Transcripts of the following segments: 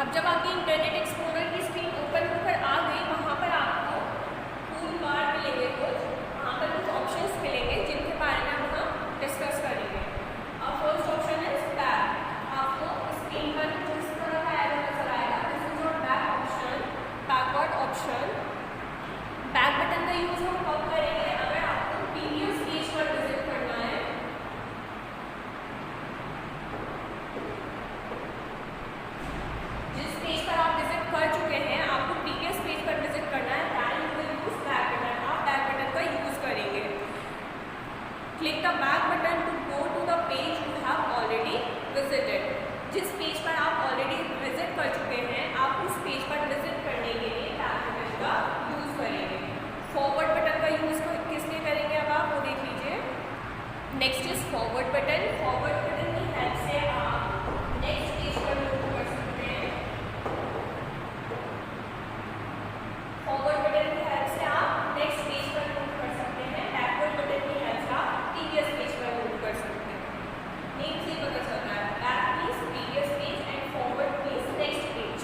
अब जब आपकी इंटरनेट एक्सप्लोरर की स्क्रीन ओपन होकर आ गई, वहाँ पर आपको टूल बार मिलेंगे कुछ, वहाँ पर कुछ ऑप्शंस मिलेंगे जिनके बारे में हम डिस्कस करेंगे। अब फर्स्ट ऑप्शन इज बैक। आपको स्क्रीन पर जिस तरह का एरो नजर आएगा, this is your back option, backward option. Back button का यूज हम कब करेंगे? अगर आपको प्रीवियस पेज पर विजिट करना है, जिस पेज पर आप विजिट कर चुके हैं, आपको प्रीवियस पेज पर विजिट करना है, then you will use back button. आप बैक बटन का यूज करेंगे। Click the back button to go to the page you have already visited. जिस पेज पर आप ऑलरेडी विजिट कर चुके हैं, आप उस पेज पर विजिट करने के लिए बैक बटन का यूज करेंगे। फॉरवर्ड बटन का यूज किस लिए करेंगे अब आप वो देख लीजिए। Next is forward button. Forward button की हेल्प से आप नेक्स्ट पेज पर मूव कर सकते हैं। फॉरवर्ड बटन की हेल्प से आप नेक्स्ट पेज पर मूव कर सकते हैं। बैकवर्ड बटन की हेल्प से आप प्रीवियस पेज पर मूव कर सकते हैं। नेम से पता चलता है, back means previous page and forward means next page.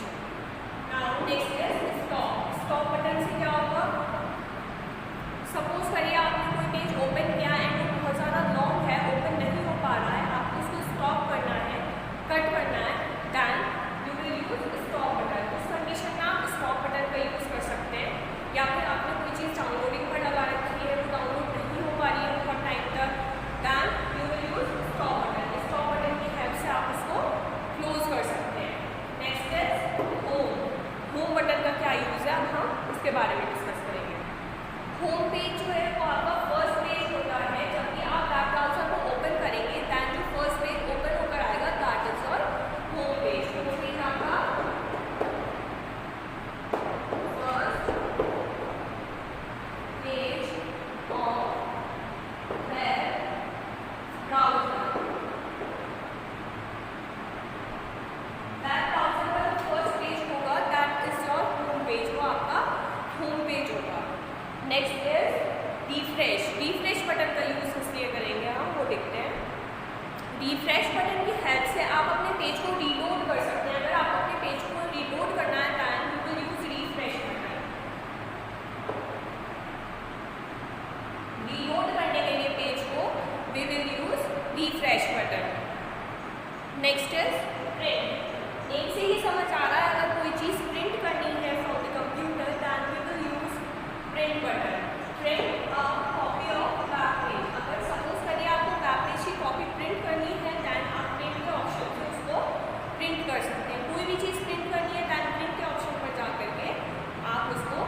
Now next is stop. Stop button से क्या होगा? सपोज करिए आपने कोई पेज ओपन किया एंड वो बहुत ज़्यादा लॉन्ग है, ओपन नहीं हो पा रहा है, आपको उसको स्टॉप करना है, कट करना है, then you will use stop button. उस कंडीशन में आप स्टॉप बटन का यूज़ कर सकते हैं। या फिर आपने कोई चीज़ डाउनलोडिंग पर लगा रखी है, वो डाउनलोड नहीं हो पा रही है बहुत टाइम तक, then you will use stop button. Stop button की हेल्प से आप उसको क्लोज कर सकते हैं। Next is home. Home button का क्या यूज़ है, अब हम इसके बारे में डिस्कस करेंगे। होम पेज जो है वो आपका फर्स्ट पेज होता है। जब भी आप वेब ब्राउज़र को ओपन करेंगे, दैन जो फर्स्ट पेज ओपन होकर आएगा, that is your home page. Home page आपका first page of web browser. Web browser का जो फर्स्ट पेज होगा, that is your home page, वो आपका होम पेज होगा। Next is refresh. Refresh button का यूज़ किस लिए करेंगे हम वो देखते हैं। रिफ्रेश बटन की हेल्प से आप अपने पेज को रीलोड कर सकते हैं। अगर आपको अपने पेज को रीलोड करना है, then you will use refresh button. Reload करने के लिए पेज को we will use refresh button. Next is print. Name से ही समझ आ रहा है, अगर कोई चीज़ प्रिंट करनी है from the computer, then we will use print button. Print a copy of web page. अगर सपोज करिए आपको वेब पेज की कॉपी प्रिंट करनी है, दैन आप प्रिंट के ऑप्शन से उसको प्रिंट कर सकते हैं। कोई भी चीज़ प्रिंट करनी है, दैन प्रिंट के ऑप्शन पर जा करके आप उसको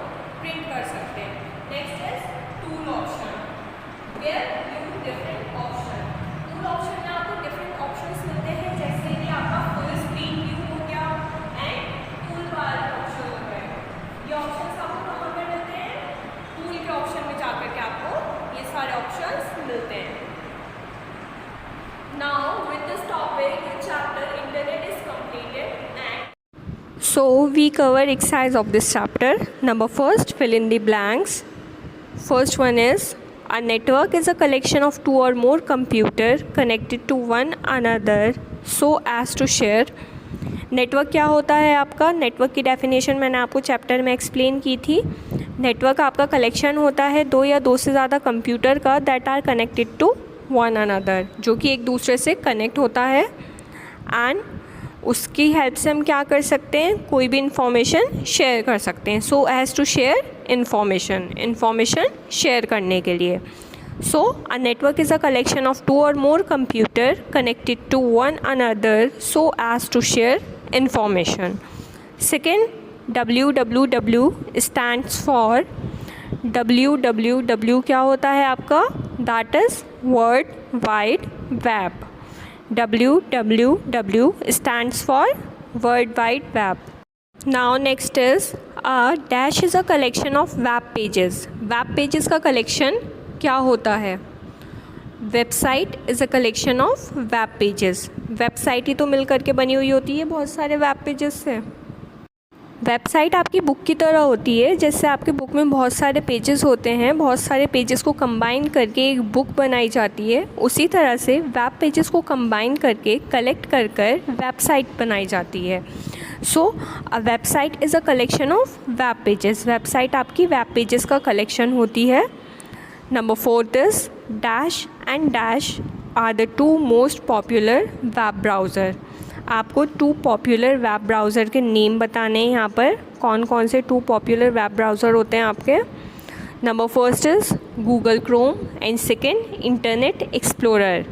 प्रिंट कर सकते हैं। Next is tool option. Where you different option. Tool option में आपको डिफरेंट ऑप्शंस मिलते हैं, जैसे कि आपका फुल स्क्रीन व्यू हो गया एंड टूल बार ऑप्शन हो गए। ये ऑप्शंस आपको कहाँ पर मिलते हैं? टूल के ऑप्शन में जाकर के आपको ये सारे ऑप्शंस मिलते हैं। Now with this topic your chapter internet is completed and So we cover exercise of this chapter. Number first, fill in the blanks. First one is, a network is a collection of two or more computer connected to one another so as to share. Network क्या होता है आपका? Network की definition मैंने आपको chapter में explain की थी। नेटवर्क आपका कलेक्शन होता है दो या दो से ज़्यादा कंप्यूटर का, that are connected to one another, जो कि एक दूसरे से कनेक्ट होता है। एंड उसकी हेल्प से हम क्या कर सकते हैं? कोई भी इंफॉर्मेशन शेयर कर सकते हैं। So as to share information share करने के लिए। So a network is a collection of two or more computer connected to one another so as to share information. Second, www stands for, www क्या होता है आपका? That is World Wide Web. www stands for World Wide Web. Now next is, a dash is a collection of web pages. Web pages का collection क्या होता है? Website is a collection of web pages. Website ही तो मिल करके बनी हुई होती है बहुत सारे वेब पेजेस से। वेबसाइट आपकी बुक की तरह होती है, जैसे आपके बुक में बहुत सारे पेजेस होते हैं, बहुत सारे पेजेस को कंबाइन करके एक बुक बनाई जाती है, उसी तरह से वेब पेजेस को कंबाइन करके कलेक्ट कर वेबसाइट बनाई जाती है। So a website is a collection of web pages. Website आपकी वेब पेजेस का कलेक्शन होती है. Number 4 is dash and dash are the 2 most popular web browser. आपको 2 पॉपुलर वेब ब्राउज़र के नेम बताने हैं यहाँ पर. कौन कौन से 2 पॉपुलर वेब ब्राउज़र होते हैं आपके? Number 1 is Google Chrome and second internet explorer.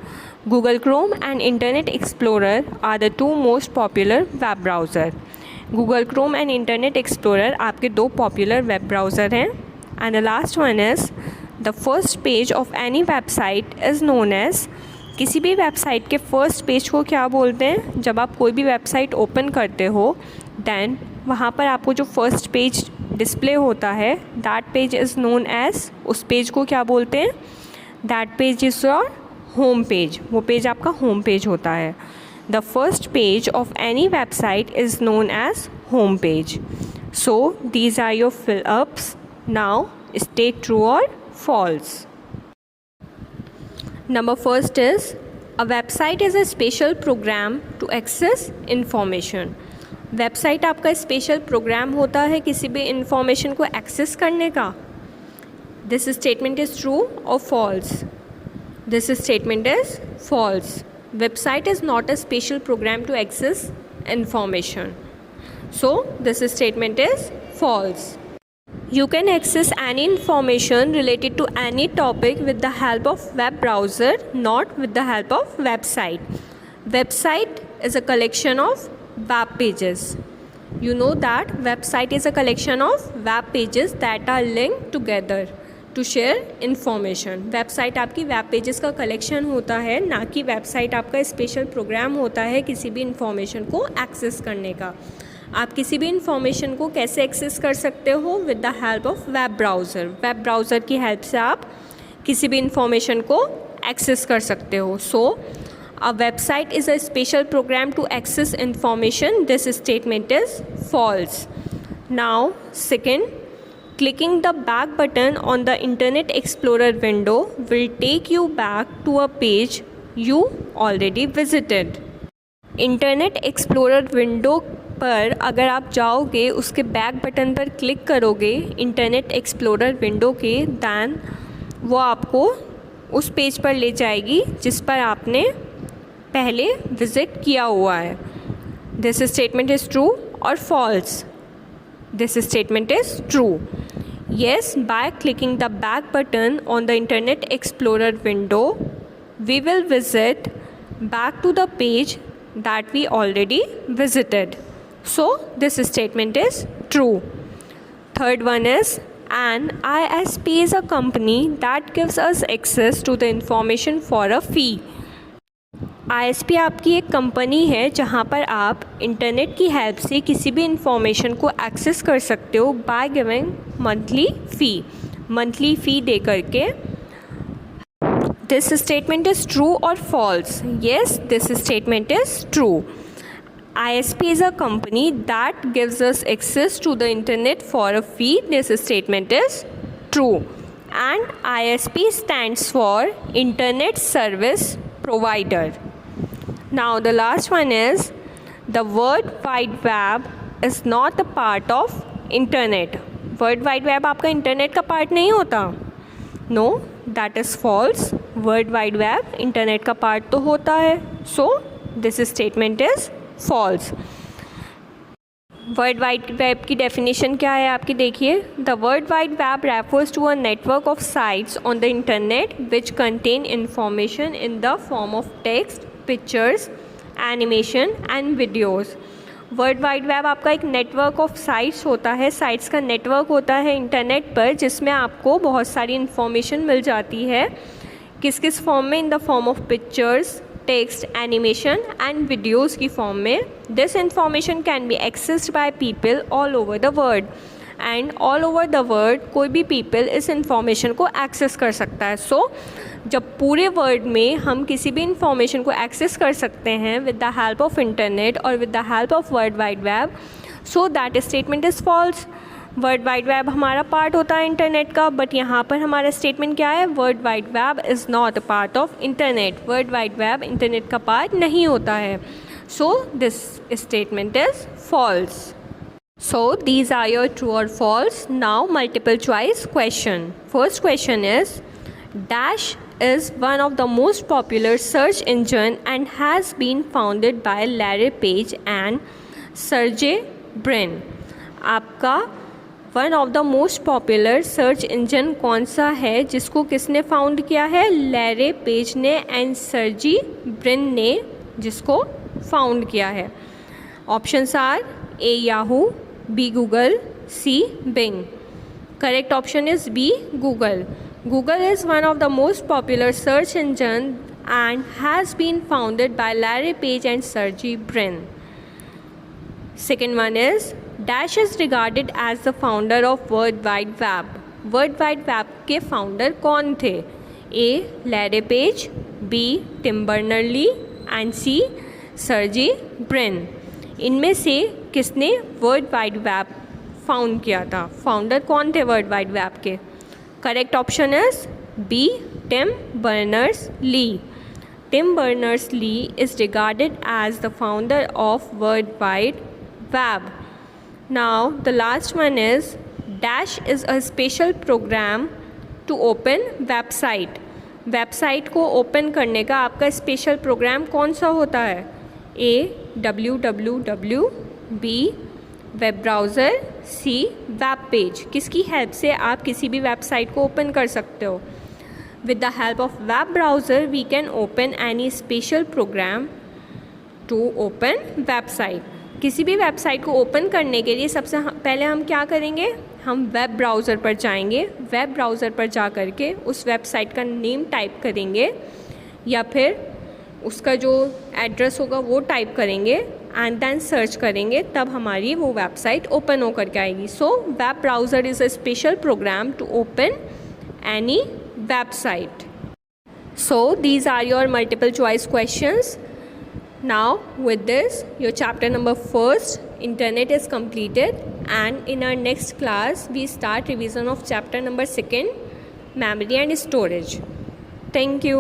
Google Chrome and Internet Explorer are the 2 most popular web browser. Google Chrome and Internet Explorer आपके 2 popular web browser हैं. And the last one is the first page of any website is known as. किसी भी website के first page को क्या बोलते हैं? जब आप कोई भी वेबसाइट ओपन करते हो देन वहाँ पर आपको जो फर्स्ट पेज डिस्प्ले होता है that page is known as. उस पेज को क्या बोलते हैं? That page is your home page. वो पेज आपका होम पेज होता है. The first page of any website is known as home page. So these are your fill ups. Now state true और false. Number 1 is a website is a special program to access information. Website आपका special program होता है किसी भी information को access करने का. This statement is true और false. This statement is false. Website is not a special program to access information. So this statement is false. You can access any information related to any topic with the help of web browser, not with the help of website. Website is a collection of web pages. You know that website is a collection of web pages that are linked together to share information. Website आपकी web pages का collection होता है, ना कि website आपका special program होता है किसी भी इंफॉर्मेशन को एक्सेस करने का. आप किसी भी इंफॉर्मेशन को कैसे एक्सेस कर सकते हो? With the help of web browser. Web browser की हेल्प से आप किसी भी इंफॉर्मेशन को एक्सेस कर सकते हो. So a website is a special program to access information. This statement is false. Now second, clicking the back button on the Internet Explorer window will take you back to a page you already visited. Internet Explorer window पर अगर आप जाओगे उसके back button पर click करोगे internet explorer window के, then वो आपको उस पेज पर ले जाएगी जिस पर आपने पहले विज़िट किया हुआ है. दिस स्टेटमेंट इज़ ट्रू और false. This statement is true. Yes, by clicking the back button on the Internet Explorer window, we will visit back to the page that we already visited. So, this statement is true. Third one is, an ISP is a company that gives us access to the information for a fee. ISP आपकी एक company है जहाँ पर आप internet की help से किसी भी इंफॉर्मेशन को एक्सेस कर सकते हो बाय गिविंग मंथली फ़ी दे करके. दिस स्टेटमेंट इज़ ट्रू और false. Yes, this statement is true. ISP is a company that gives us access to the internet for a fee. This statement is true. And ISP stands for Internet Service Provider. Now the last one is the World Wide Web is not a part of Internet. World Wide Web आपका internet का part नहीं होता. No, that is false. World Wide Web internet का part तो होता है. So this statement is false. World wide web की definition क्या है आपकी? देखिए, the world wide web refers to a network of sites on the internet which contain information in the form of text, pictures, animation and videos. World wide web आपका एक network of sites होता है, sites का network होता है internet पर, जिसमें आपको बहुत सारी इन्फॉर्मेशन मिल जाती है. किस किस फॉर्म में? इन the form of pictures, text, animation and videos की फॉर्म में. This information can be accessed by people all over the world. And all over the world कोई भी पीपल इस इंफॉर्मेशन को एक्सेस कर सकता है. सो जब पूरे वर्ल्ड में हम किसी भी इंफॉर्मेशन को एक्सेस कर सकते हैं with the help of internet और with the help of world wide web, so that statement is false. World wide web हमारा पार्ट होता है इंटरनेट का, बट यहाँ पर हमारा स्टेटमेंट क्या है? World wide web is not a part of internet. World wide web internet का पार्ट नहीं होता है. So this statement is false. So these are your true or false. Now multiple choice question. First question is, Dash is one of the most popular search engine and has been founded by Larry Page and Sergey Brin. आपका one of the most popular search engine कौन सा है जिसको किसने found किया है? Larry Page ने and Sergey Brin ने जिसको फाउंड किया है. Options are A Yahoo, B Google, C Bing. Correct option is B Google. Google is one of the most popular search engine and has been founded by Larry Page and Sergey Brin. Second one is, Dash is regarded as the founder of World Wide Web. World Wide Web के founder कौन थे? A. Larry Page, B. Tim Berners-Lee and C. Sergey Brin. इनमें से किसने world wide web found किया था? Founder कौन थे वर्ल्ड वाइड वेब के? Correct option is B, Tim Berners-Lee. Tim Berners-Lee is regarded as the founder of World Wide Web. Now the last one is, Dash is a special program to open website. Website को open करने का आपका special programme कौन सा होता है? A. www, B. Web browser, C. Web page. किसकी help से आप किसी भी वेबसाइट को ओपन कर सकते हो? With the help of web browser, we can open any special program to open website. किसी भी वेबसाइट को ओपन करने के लिए सबसे पहले हम क्या करेंगे? हम वेब ब्राउज़र पर जाएंगे. वेब ब्राउज़र पर जा कर के उस वेबसाइट का नेम टाइप करेंगे या फिर उसका जो एड्रेस होगा वो टाइप करेंगे एंड देन सर्च करेंगे, तब हमारी वो वेबसाइट ओपन होकर के आएगी. So web browser is a special program to open any website. So these are your multiple choice questions. Now with this your chapter number 1st internet is completed, and in our next class we start revision of chapter number 2nd memory and storage. Thank you.